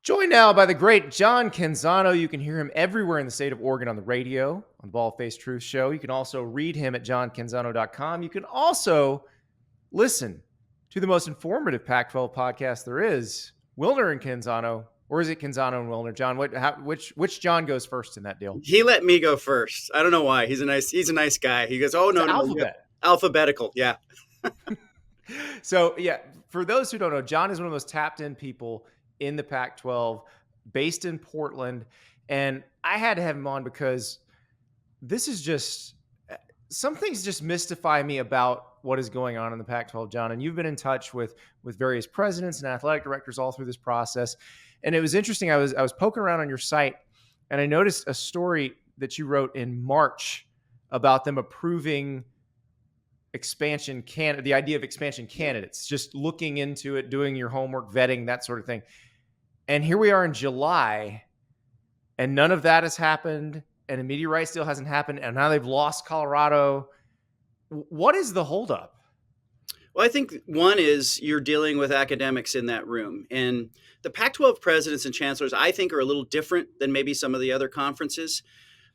Joined now by the great John Canzano. You can hear him everywhere in the state of Oregon on the radio, on the Bald-Faced Truth Show. You can also read him at johncanzano.com. You can also listen to the most informative Pac-12 podcast there is, Wilner and Canzano. Or is it Canzano and Wilner? John, which John goes first in that deal? He let me go first. I don't know why. He's a nice guy. He goes, "Oh no, It's no, alphabet. alphabetical." Yeah. So, yeah, for those who don't know, John is one of those tapped in people in the Pac-12, based in Portland. And I had to have him on because this is just, some things just mystify me about what is going on in the Pac-12, John. And you've been in touch with various presidents and athletic directors all through this process. And it was interesting. I was poking around on your site and I noticed a story that you wrote in March about them approving the idea of expansion candidates, just looking into it, doing your homework, vetting, that sort of thing. And here we are in July, and none of that has happened, and a media rights deal hasn't happened, and now they've lost Colorado. What is the holdup? Well, I think one is you're dealing with academics in that room, and the Pac-12 presidents and chancellors, I think, are a little different than maybe some of the other conferences.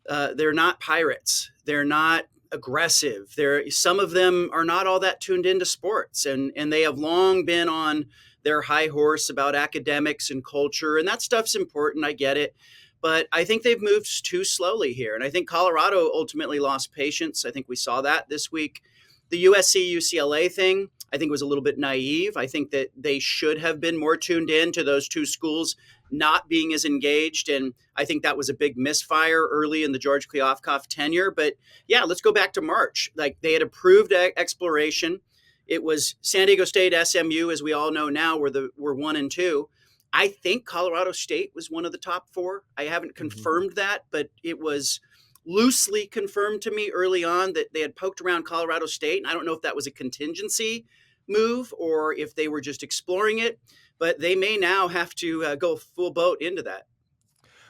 They're not pirates. They're not aggressive. Some of them are not all that tuned into sports, and they have long been on their high horse about academics and culture, and that stuff's important. I get it. But I think they've moved too slowly here. And I think Colorado ultimately lost patience. I think we saw that this week. The USC UCLA thing, I think, was a little bit naive. I think that they should have been more tuned in to those two schools not being as engaged. And I think that was a big misfire early in the George Kliavkoff tenure. But yeah, let's go back to March. Like, they had approved exploration. It was San Diego State, SMU, as we all know now, were 1 and 2. I think Colorado State was one of the top 4. I haven't confirmed that, but it was loosely confirmed to me early on that they had poked around Colorado State. And I don't know if that was a contingency move or if they were just exploring it, but they may now have to go full boat into that.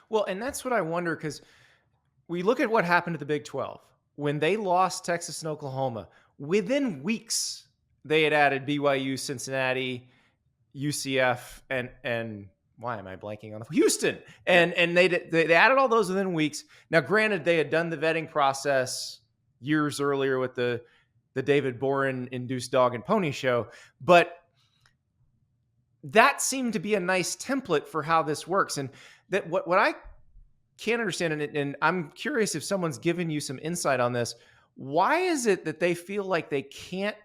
Well, and that's what I wonder, because we look at what happened to the Big 12. When they lost Texas and Oklahoma, within weeks, they had added BYU, Cincinnati, UCF, and why am I blanking on Houston? And they added all those within weeks. Now, granted, they had done the vetting process years earlier with the David Boren induced dog and pony show, but that seemed to be a nice template for how this works. And that what I can't understand, and I'm curious if someone's given you some insight on this. Why is it that they feel like they can't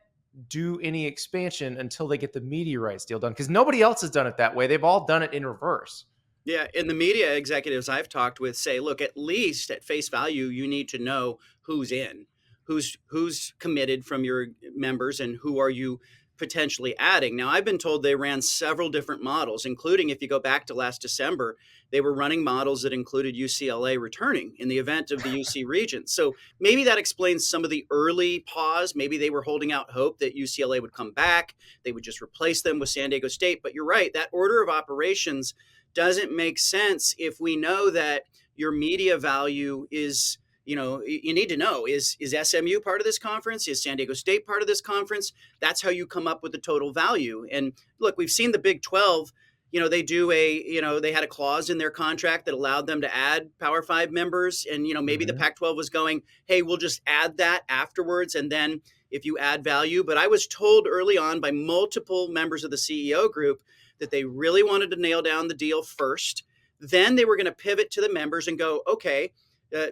do any expansion until they get the media rights deal done? Because nobody else has done it that way. They've all done it in reverse. Yeah, and the media executives I've talked with say, look, at least at face value, you need to know who's in, who's committed from your members, and who are you potentially adding. Now, I've been told they ran several different models, including, if you go back to last December, they were running models that included UCLA returning in the event of the UC region. So maybe that explains some of the early pause. Maybe they were holding out hope that UCLA would come back. They would just replace them with San Diego State. But you're right, that order of operations doesn't make sense if we know that your media value is, you need to know, is SMU part of this conference? Is San Diego State part of this conference? That's how you come up with the total value. And look, we've seen the Big 12, they had a clause in their contract that allowed them to add Power 5 members. And, maybe the Pac-12 was going, hey, we'll just add that afterwards. And then if you add value. But I was told early on by multiple members of the CEO group that they really wanted to nail down the deal first. Then they were going to pivot to the members and go, okay,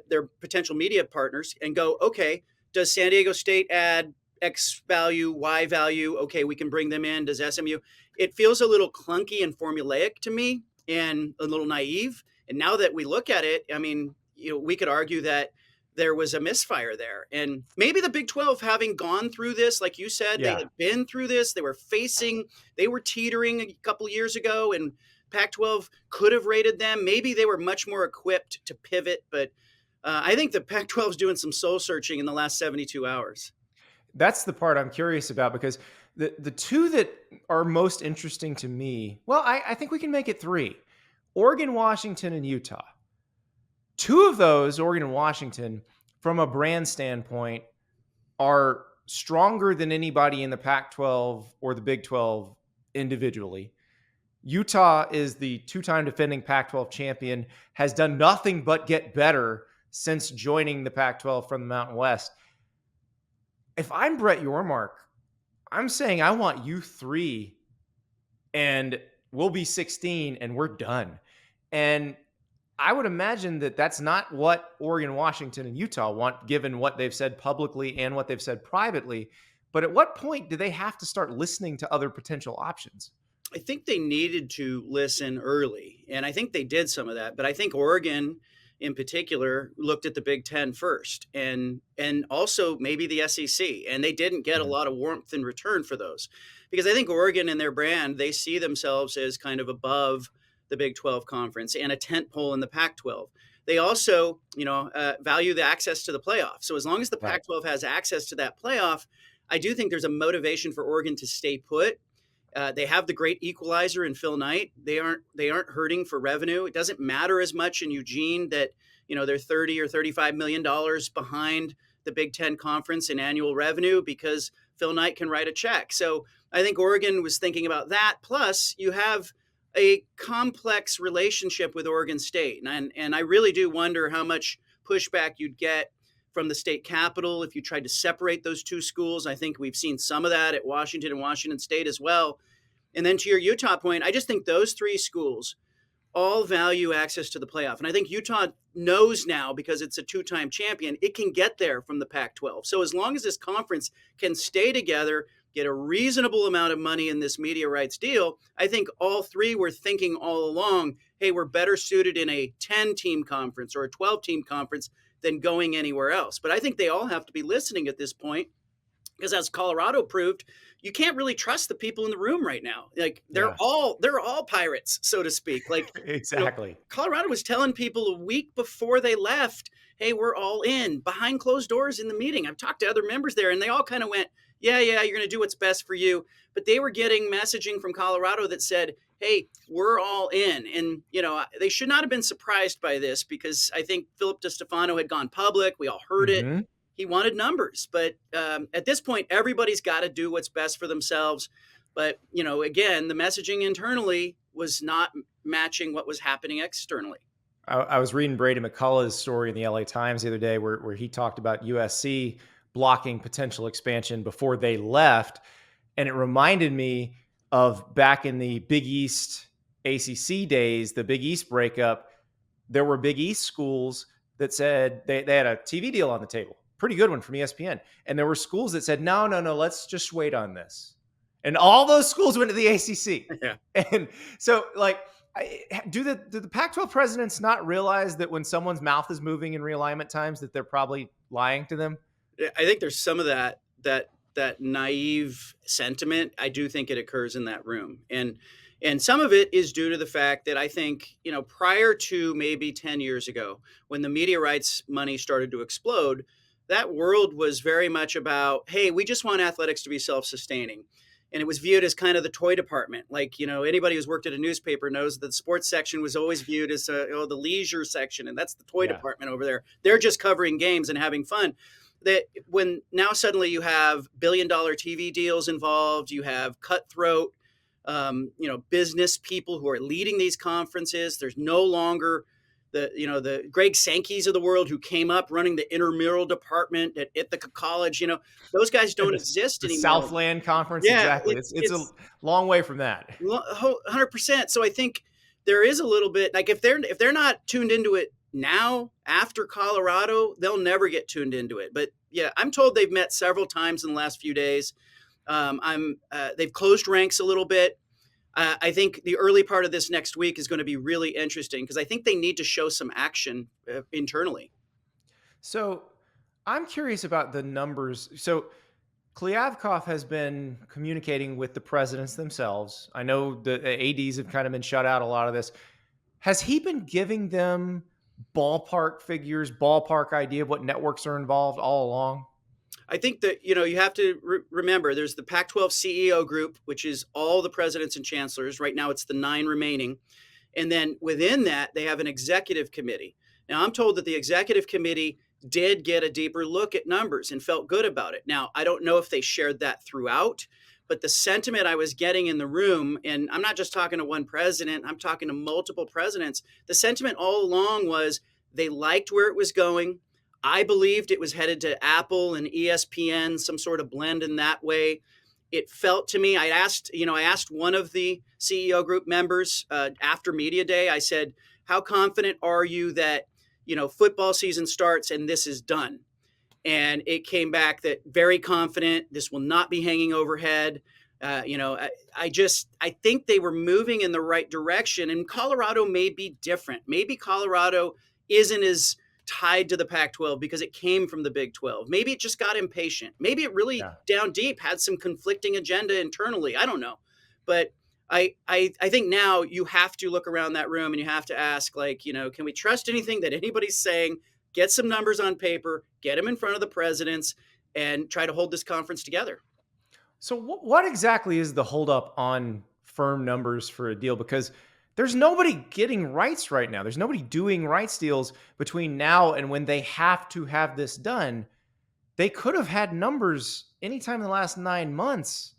their potential media partners, and go, okay, does San Diego State add X value, Y value? Okay, we can bring them in. Does SMU? It feels a little clunky and formulaic to me and a little naive. And now that we look at it, I mean, we could argue that there was a misfire there. And maybe the Big 12, having gone through this, like you said, They had been through this. They were teetering a couple of years ago, and Pac-12 could have rated them. Maybe they were much more equipped to pivot, but I think the Pac-12 is doing some soul searching in the last 72 hours. That's the part I'm curious about, because the two that are most interesting to me, well, I think we can make it 3. Oregon, Washington, and Utah. 2 of those, Oregon and Washington, from a brand standpoint, are stronger than anybody in the Pac-12 or the Big 12 individually. Utah is the two-time defending Pac-12 champion, has done nothing but get better since joining the Pac-12 from the Mountain West. If I'm Brett Yormark, I'm saying I want you three, and we'll be 16, and we're done. And I would imagine that that's not what Oregon, Washington, and Utah want, given what they've said publicly and what they've said privately. But at what point do they have to start listening to other potential options? I think they needed to listen early, and I think they did some of that. But I think Oregon, in particular, looked at the Big Ten first, and also maybe the SEC, and they didn't get a Mhm. lot of warmth in return for those, because I think Oregon and their brand, they see themselves as kind of above the Big 12 conference and a tent pole in the Pac-12. They also, value the access to the playoff. So as long as the Right. Pac-12 has access to that playoff, I do think there's a motivation for Oregon to stay put. They have the great equalizer in Phil Knight. They aren't hurting for revenue. It doesn't matter as much in Eugene that they're 30 or 35 million dollars behind the Big Ten conference in annual revenue because Phil Knight can write a check. So I think Oregon was thinking about that. Plus, you have a complex relationship with Oregon State, and I really do wonder how much pushback you'd get from the state capitol if you tried to separate those two schools. I think we've seen some of that at Washington and Washington State as well. And then to your Utah point, I just think those three schools all value access to the playoff. And I think Utah knows now, because it's a two-time champion, it can get there from the Pac-12. So as long as this conference can stay together, get a reasonable amount of money in this media rights deal, I think all three were thinking all along, hey, we're better suited in a 10-team conference or a 12-team conference than going anywhere else. But I think they all have to be listening at this point, because as Colorado proved, you can't really trust the people in the room right now. Like they're Yeah. all pirates, so to speak. Like, Exactly. Colorado was telling people a week before they left, "Hey, we're all in," behind closed doors in the meeting. I've talked to other members there, and they all kind of went, "Yeah, yeah, you're going to do what's best for you." But they were getting messaging from Colorado that said, "Hey, we're all in." And they should not have been surprised by this, because I think Philip DeStefano had gone public. We all heard it. Hmm. He wanted numbers, but at this point, everybody's got to do what's best for themselves. But again, the messaging internally was not matching what was happening externally. I was reading Brady McCullough's story in the LA Times the other day where he talked about USC blocking potential expansion before they left. And it reminded me of back in the Big East ACC days, the Big East breakup. There were Big East schools that said they had a TV deal on the table, pretty good one from ESPN. And there were schools that said, no, no, no, let's just wait on this. And all those schools went to the ACC. Yeah. And so, like, do the Pac-12 presidents not realize that when someone's mouth is moving in realignment times, that they're probably lying to them? I think there's some of that naive sentiment. I do think it occurs in that room, and some of it is due to the fact that I think prior to maybe 10 years ago, when the media rights money started to explode, that world was very much about, hey, we just want athletics to be self-sustaining. And it was viewed as kind of the toy department. Like, anybody who's worked at a newspaper knows that the sports section was always viewed as the leisure section, and that's the toy Yeah. department over there. They're just covering games and having fun. That when now suddenly you have billion-dollar TV deals involved, you have cutthroat, business people who are leading these conferences. There's no longer the Greg Sankeys of the world who came up running the intramural department at Ithaca College. Those guys And don't exist the anymore. Southland Conference, Yeah, exactly. It's a it's long way from that. 100%. So I think there is a little bit, like, if they're not tuned into it now after Colorado, they'll never get tuned into it. But yeah, I'm told they've met several times in the last few days. They've closed ranks a little bit. I think the early part of this next week is going to be really interesting, because I think they need to show some action internally. So I'm curious about the numbers. So Klyavkov has been communicating with the presidents themselves. I know the ADs have kind of been shut out a lot of this. Has he been giving them ballpark figures, ballpark idea of what networks are involved all along? I think that you have to remember there's the Pac-12 CEO group, which is all the presidents and chancellors. Right now, it's the 9 remaining, and then within that, they have an executive committee. Now, I'm told that the executive committee did get a deeper look at numbers and felt good about it. Now, I don't know if they shared that throughout, but the sentiment I was getting in the room, and I'm not just talking to one president, I'm talking to multiple presidents. The sentiment all along was they liked where it was going. I believed it was headed to Apple and ESPN, some sort of blend in that way. It felt to me, I asked one of the CEO group members after media day, I said, how confident are you that, football season starts and this is done? And it came back that very confident, this will not be hanging overhead. I think they were moving in the right direction, and Colorado may be different. Maybe Colorado isn't as tied to the Pac-12 because it came from the Big 12. Maybe it just got impatient. Maybe it really Yeah. down deep had some conflicting agenda internally. I don't know. But I think now you have to look around that room and you have to ask, like, can we trust anything that anybody's saying? Get some numbers on paper, get them in front of the presidents, and try to hold this conference together. So what exactly is the holdup on firm numbers for a deal? Because there's nobody getting rights right now. There's nobody doing rights deals between now and when they have to have this done. They could have had numbers anytime in the last 9 months.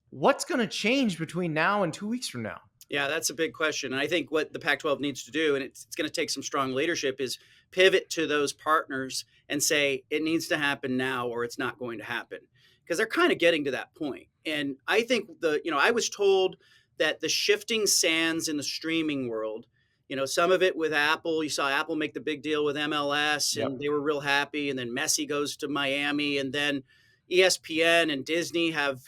What's going to change between now and 2 weeks from now? Yeah, that's a big question. And I think what the Pac 12 needs to do, and it's going to take some strong leadership, is pivot to those partners and say it needs to happen now or it's not going to happen. Because they're kind of getting to that point. And I think I was told that the shifting sands in the streaming world, some of it with Apple, you saw Apple make the big deal with MLS and Yep. they were real happy. And then Messi goes to Miami, and then ESPN and Disney have,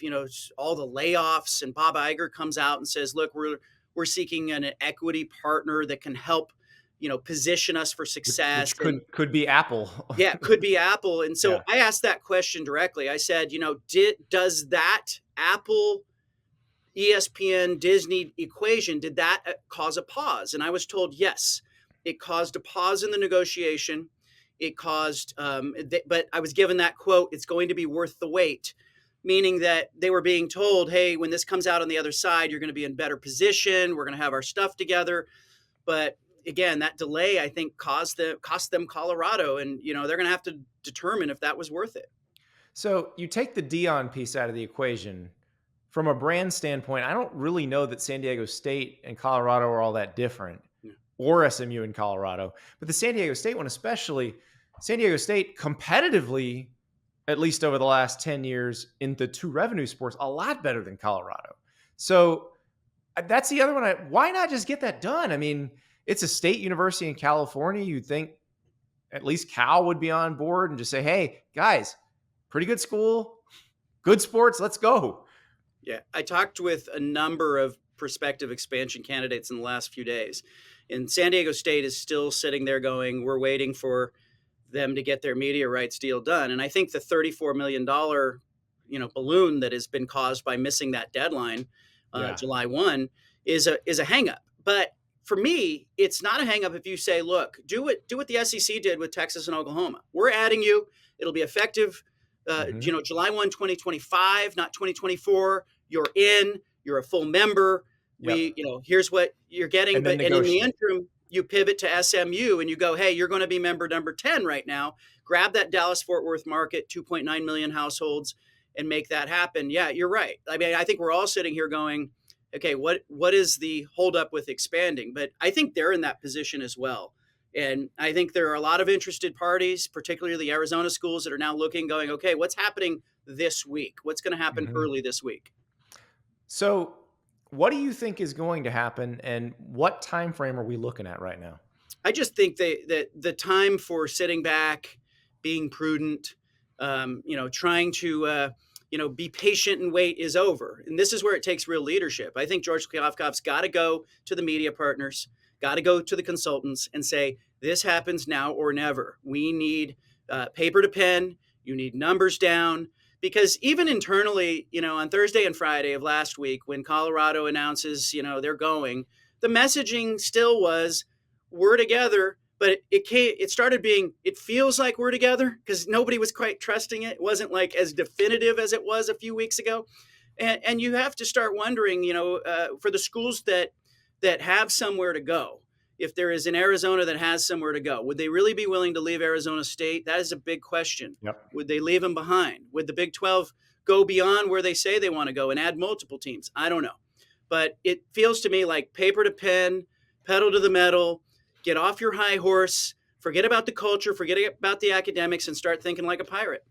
all the layoffs, and Bob Iger comes out and says, look, we're seeking an equity partner that can help, position us for success. Which And could be Apple. yeah, it could be Apple. And so Yeah. I asked that question directly. I said, does that Apple, ESPN, Disney equation, did that cause a pause? And I was told, yes, it caused a pause in the negotiation. It caused, but I was given that quote, it's going to be worth the wait, meaning that they were being told, hey, when this comes out on the other side, you're going to be in better position. We're going to have our stuff together. But again, that delay, I think, cost them Colorado, and they're going to have to determine if that was worth it. So you take the Dion piece out of the equation. From a brand standpoint, I don't really know that San Diego State and Colorado are all that different, Yeah. or SMU and Colorado. But the San Diego State one, especially, San Diego State competitively, at least over the last 10 years in the two revenue sports, a lot better than Colorado. So that's the other one. Why not just get that done? I mean, it's a state university in California. You'd think at least Cal would be on board and just say, hey, guys, pretty good school, good sports, let's go. Yeah, I talked with a number of prospective expansion candidates in the last few days, and San Diego State is still sitting there going, we're waiting for them to get their media rights deal done. And I think the $34 million, balloon that has been caused by missing that deadline, Yeah. July 1, is a hangup. But for me, it's not a hangup if you say, look, do what the SEC did with Texas and Oklahoma. We're adding you. It'll be effective, July 1, 2025, not 2024. You're in. You're a full member. Yep. Here's what you're getting. And then And in the negotiate. interim, you pivot to SMU and you go, hey, you're going to be member number 10 right now. Grab that Dallas-Fort Worth market, 2.9 million households, and make that happen. Yeah, you're right. I mean, I think we're all sitting here going, okay, what is the holdup with expanding? But I think they're in that position as well. And I think there are a lot of interested parties, particularly the Arizona schools, that are now looking, going, okay, what's happening this week? What's going to happen Mhm. early this week? So what do you think is going to happen, and what time frame are we looking at right now? I just think that the time for sitting back, being prudent, trying to be patient and wait is over. And this is where it takes real leadership. I think George Kliavkoff's got to go to the media partners, got to go to the consultants and say, this happens now or never. We need paper to pen. You need numbers down. Because even internally, on Thursday and Friday of last week, when Colorado announces, they're going, the messaging still was, we're together. But it started being, it feels like we're together, because nobody was quite trusting it. It wasn't like as definitive as it was a few weeks ago. And you have to start wondering, for the schools that have somewhere to go, if there is an Arizona that has somewhere to go, would they really be willing to leave Arizona State? That is a big question. Yep. Would they leave them behind? Would the Big 12 go beyond where they say they want to go and add multiple teams. I don't know. But it feels to me like paper to pen, pedal to the metal, get off your high horse, forget about the culture, forget about the academics, and start thinking like a pirate.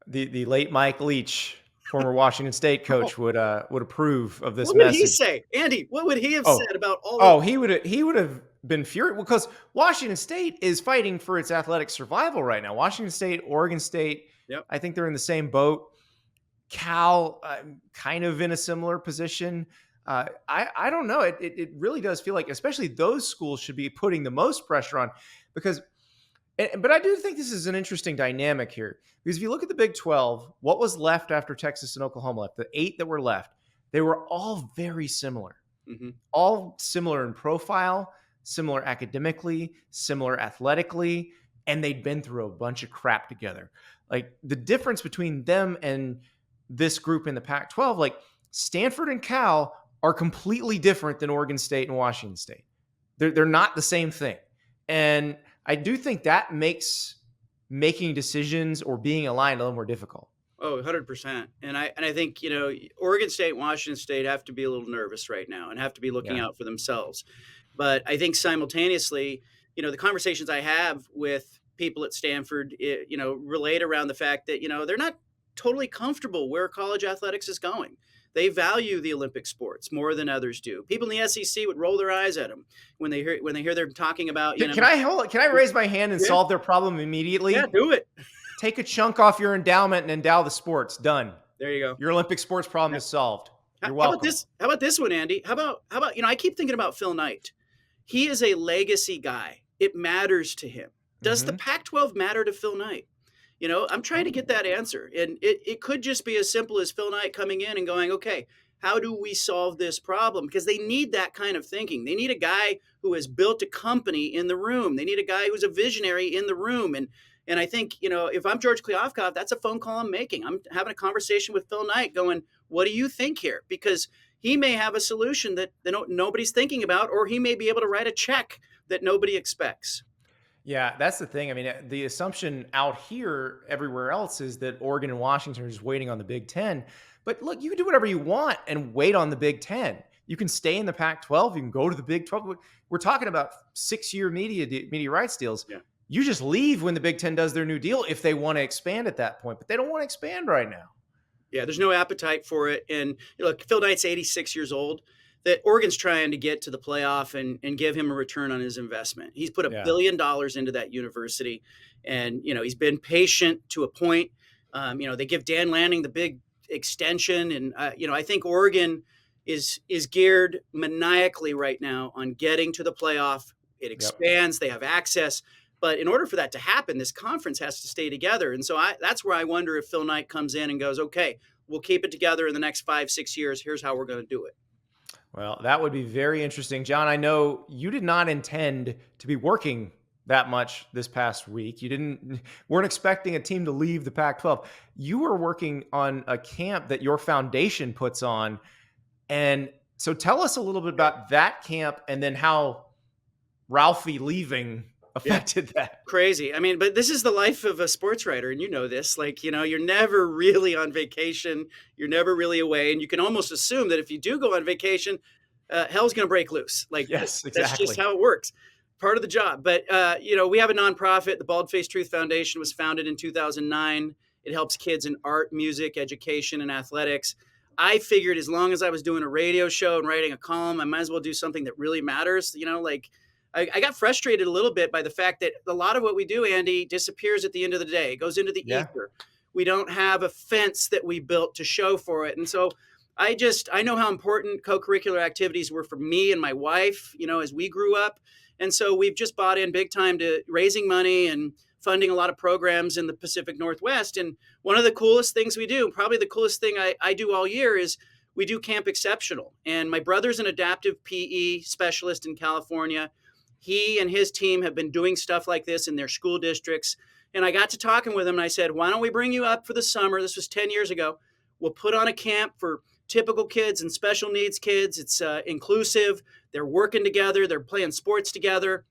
The late Mike Leach, former Washington State coach, would approve of this What would he message. say? Andy, what would he have Oh, said about all of oh, he would have been furious because Washington State is fighting for its athletic survival right now. Washington State, Oregon State, Yep. I think they're in the same boat. Cal, kind of in a similar position. I don't know. It really does feel like, especially those schools should be putting the most pressure on because. But I do think this is an interesting dynamic here because if you look at the Big 12, what was left after Texas and Oklahoma left, the 8 that were left, they were all very similar, Mm-hmm. all similar in profile, similar academically, similar athletically, and they'd been through a bunch of crap together. Like the difference between them and this group in the Pac 12, like Stanford and Cal are completely different than Oregon State and Washington State. They're not the same thing. And I do think that makes making decisions or being aligned a little more difficult. Oh, 100%. And I think, Oregon State and Washington State have to be a little nervous right now and have to be looking Yeah. out for themselves. But I think simultaneously, the conversations I have with people at Stanford, relate around the fact that, they're not totally comfortable where college athletics is going. They value the Olympic sports more than others do. People in the SEC would roll their eyes at them when they hear them talking about, Can I raise my hand and Yeah. solve their problem immediately? Yeah, do it. Take a chunk off your endowment and endow the sports. Done. There you go. Your Olympic sports problem is solved. You're How welcome. about this? How about this one, Andy? How about I keep thinking about Phil Knight. He is a legacy guy. It matters to him. Does the Mhm. Pac-12 matter to Phil Knight? I'm trying to get that answer. And it could just be as simple as Phil Knight coming in and going, okay, how do we solve this problem? Because they need that kind of thinking. They need a guy who has built a company in the room. They need a guy who's a visionary in the room. And I think, if I'm George Kliavkoff, that's a phone call I'm making. I'm having a conversation with Phil Knight going, what do you think here? Because he may have a solution that nobody's thinking about, or he may be able to write a check that nobody expects. Yeah, that's the thing. I mean, the assumption out here, everywhere else, is that Oregon and Washington are just waiting on the Big Ten. But look, you can do whatever you want and wait on the Big Ten. You can stay in the Pac-12. You can go to the Big 12. We're talking about 6-year media rights deals. Yeah. You just leave when the Big Ten does their new deal if they want to expand at that point. But they don't want to expand right now. Yeah, there's no appetite for it. And look, Phil Knight's 86 years old. That Oregon's trying to get to the playoff and give him a return on his investment. He's put $1 billion into that university, and he's been patient to a point. They give Dan Lanning the big extension, and I think Oregon is geared maniacally right now on getting to the playoff. It expands. They have access. But in order for that to happen, this conference has to stay together. And so that's where I wonder if Phil Knight comes in and goes, okay, we'll keep it together in the next 5-6 years. Here's how we're going to do it. Well, that would be very interesting. John, I know you did not intend to be working that much this past week. You weren't expecting a team to leave the Pac-12. You were working on a camp that your foundation puts on. And so tell us a little bit about that camp and then how Ralphie leaving affected that. Crazy. I mean, but this is the life of a sports writer, and this. Like, you're never really on vacation. You're never really away, and you can almost assume that if you do go on vacation, hell's going to break loose. Like, yes, exactly. That's just how it works. Part of the job. But we have a nonprofit. The Bald Faced Truth Foundation was founded in 2009. It helps kids in art, music, education, and athletics. I figured as long as I was doing a radio show and writing a column, I might as well do something that really matters. I got frustrated a little bit by the fact that a lot of what we do, Andy, disappears at the end of the day. It goes into the ether. We don't have a fence that we built to show for it. And so I know how important co-curricular activities were for me and my wife, as we grew up. And so we've just bought in big time to raising money and funding a lot of programs in the Pacific Northwest. And one of the coolest things we do, probably the coolest thing I do all year, is we do Camp Exceptional. And my brother's an adaptive PE specialist in California. He and his team have been doing stuff like this in their school districts. And I got to talking with him and I said, why don't we bring you up for the summer? This was 10 years ago. We'll put on a camp for typical kids and special needs kids. It's inclusive. They're working together. They're playing sports together.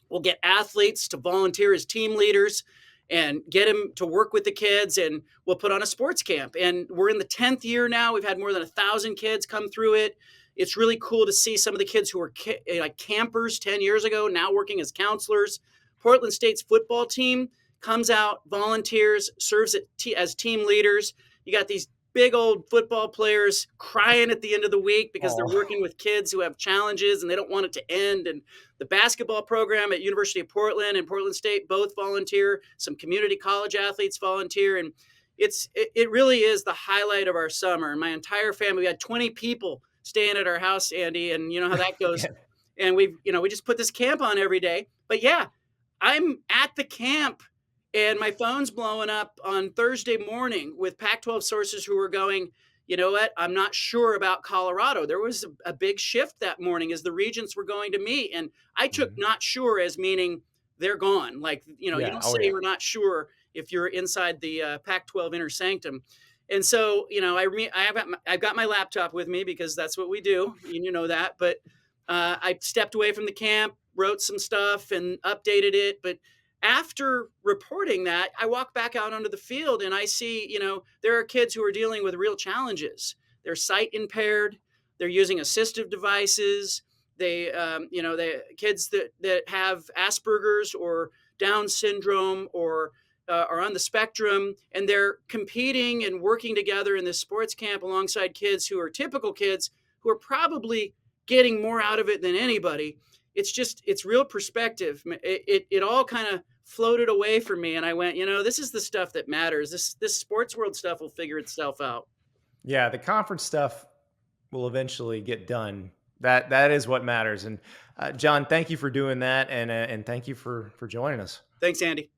We'll get athletes to volunteer as team leaders. and get him to work with the kids, and we'll put on a sports camp. And we're in the 10th year now. We've had more than 1,000 kids come through it. It's really cool to see some of the kids who were like campers 10 years ago now working as counselors. Portland State's football team comes out, volunteers, serves as team leaders. You got these big old football players crying at the end of the week because they're Oh, working with kids who have challenges and they don't want it to end. And the basketball program at University of Portland and Portland State both volunteer. Some community college athletes volunteer, and it really is the highlight of our summer. And my entire family, we had 20 people staying at our house, Andy, and you know how that goes. yeah. And we just put this camp on every day. But yeah, I'm at the camp and my phone's blowing up on Thursday morning with Pac-12 sources who were going, you know what? I'm not sure about Colorado. There was a big shift that morning as the regents were going to meet. And I took Mhm. not sure as meaning they're gone. Like, you Yeah. don't Oh, say yeah. we're not sure if you're inside the Pac-12 inner sanctum. And so, I've got my laptop with me because that's what we do. You know that. But I stepped away from the camp, wrote some stuff and updated it. But after reporting that, I walk back out onto the field and I see, there are kids who are dealing with real challenges. They're sight impaired. They're using assistive devices. The kids that have Asperger's or Down syndrome or are on the spectrum, and they're competing and working together in this sports camp alongside kids who are typical kids who are probably getting more out of it than anybody. It's real perspective. It all kind of floated away from me, and I went, this is the stuff that matters. This sports world stuff will figure itself out. Yeah. The conference stuff will eventually get done. That is what matters. And John, thank you for doing that, and thank you for joining us. Thanks, Andy.